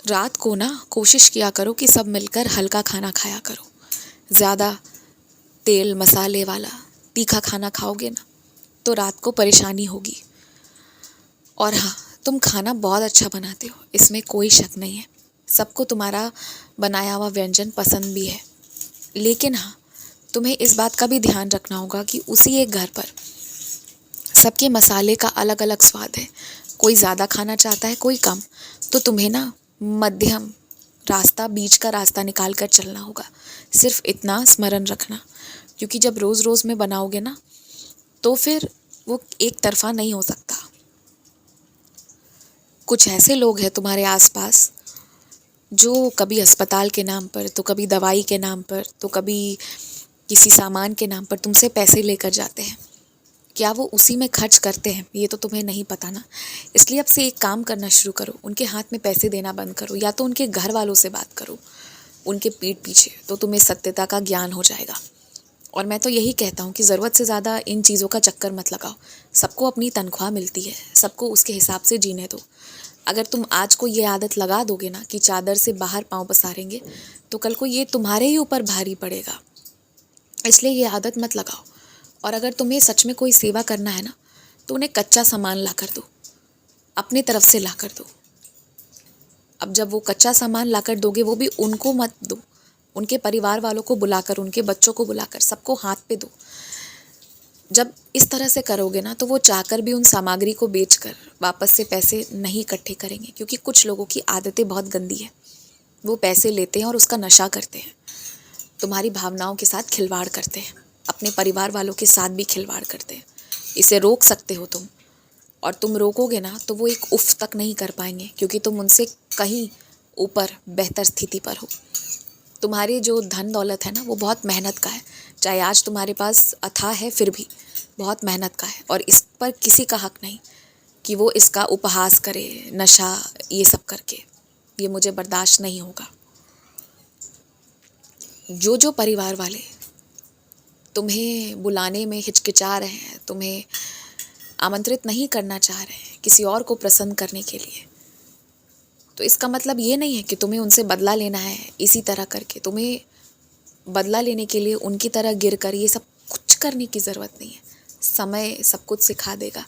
रात को ना कोशिश किया करो कि सब मिलकर हल्का खाना खाया करो। ज़्यादा तेल मसाले वाला तीखा खाना खाओगे ना तो रात को परेशानी होगी। और हाँ, तुम खाना बहुत अच्छा बनाते हो, इसमें कोई शक नहीं है। सबको तुम्हारा बनाया हुआ व्यंजन पसंद भी है। लेकिन हाँ, तुम्हें इस बात का भी ध्यान रखना होगा कि उसी एक घर पर सबके मसाले का अलग अलग स्वाद है। कोई ज़्यादा खाना चाहता है, कोई कम। तो तुम्हें ना मध्यम रास्ता, बीच का रास्ता निकाल कर चलना होगा। सिर्फ इतना स्मरण रखना, क्योंकि जब रोज़ रोज़ में बनाओगे ना तो फिर वो एक तरफा नहीं हो सकता। कुछ ऐसे लोग हैं तुम्हारे आसपास जो कभी अस्पताल के नाम पर, तो कभी दवाई के नाम पर, तो कभी किसी सामान के नाम पर तुमसे पैसे लेकर जाते हैं। क्या वो उसी में खर्च करते हैं ये तो तुम्हें नहीं पता ना। इसलिए अब से एक काम करना शुरू करो, उनके हाथ में पैसे देना बंद करो, या तो उनके घर वालों से बात करो उनके पीठ पीछे, तो तुम्हें सत्यता का ज्ञान हो जाएगा। और मैं तो यही कहता हूँ कि ज़रूरत से ज़्यादा इन चीज़ों का चक्कर मत लगाओ। सबको अपनी तनख्वाह मिलती है, सबको उसके हिसाब से जीने दो। अगर तुम आज को ये आदत लगा दोगे ना कि चादर से बाहर पाँव पसारेंगे, तो कल को ये तुम्हारे ही ऊपर भारी पड़ेगा। इसलिए ये आदत मत लगाओ। और अगर तुम्हें सच में कोई सेवा करना है ना तो उन्हें कच्चा सामान ला कर दो, अपनी तरफ से ला कर दो। अब जब वो कच्चा सामान ला कर दोगे, वो भी उनको मत दो, उनके परिवार वालों को बुलाकर, उनके बच्चों को बुलाकर, सबको हाथ पे दो। जब इस तरह से करोगे ना तो वो चाहकर भी उन सामग्री को बेचकर वापस से पैसे नहीं इकट्ठे करेंगे, क्योंकि कुछ लोगों की आदतें बहुत गंदी है। वो पैसे लेते हैं और उसका नशा करते हैं, तुम्हारी भावनाओं के साथ खिलवाड़ करते हैं, अपने परिवार वालों के साथ भी खिलवाड़ करते हैं। इसे रोक सकते हो तुम, और तुम रोकोगे ना तो वो एक उफ तक नहीं कर पाएंगे, क्योंकि तुम उनसे कहीं ऊपर बेहतर स्थिति पर हो। तुम्हारी जो धन दौलत है ना वो बहुत मेहनत का है, चाहे आज तुम्हारे पास अथाह है फिर भी बहुत मेहनत का है। और इस पर किसी का हक नहीं कि वो इसका उपहास करे, नशा ये सब करके। ये मुझे बर्दाश्त नहीं होगा। जो जो परिवार वाले तुम्हें बुलाने में हिचकिचा रहे हैं, तुम्हें आमंत्रित नहीं करना चाह रहे हैं किसी और को प्रसन्न करने के लिए, तो इसका मतलब ये नहीं है कि तुम्हें उनसे बदला लेना है। इसी तरह करके तुम्हें बदला लेने के लिए उनकी तरह गिर कर ये सब कुछ करने की ज़रूरत नहीं है। समय सब कुछ सिखा देगा।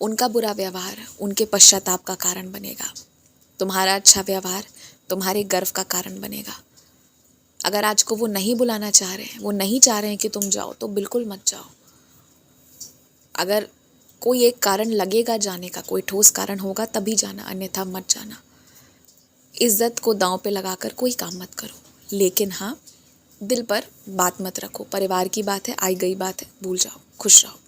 उनका बुरा व्यवहार उनके पश्चाताप का कारण बनेगा, तुम्हारा अच्छा व्यवहार तुम्हारे गर्व का कारण बनेगा। अगर आज को वो नहीं बुलाना चाह रहे हैं, वो नहीं चाह रहे हैं कि तुम जाओ, तो बिल्कुल मत जाओ। अगर कोई एक कारण लगेगा जाने का, कोई ठोस कारण होगा तभी जाना, अन्यथा मत जाना। इज्जत को दांव पे लगाकर कोई काम मत करो। लेकिन हाँ, दिल पर बात मत रखो। परिवार की बात है, आई गई बात है, भूल जाओ। खुश रहो।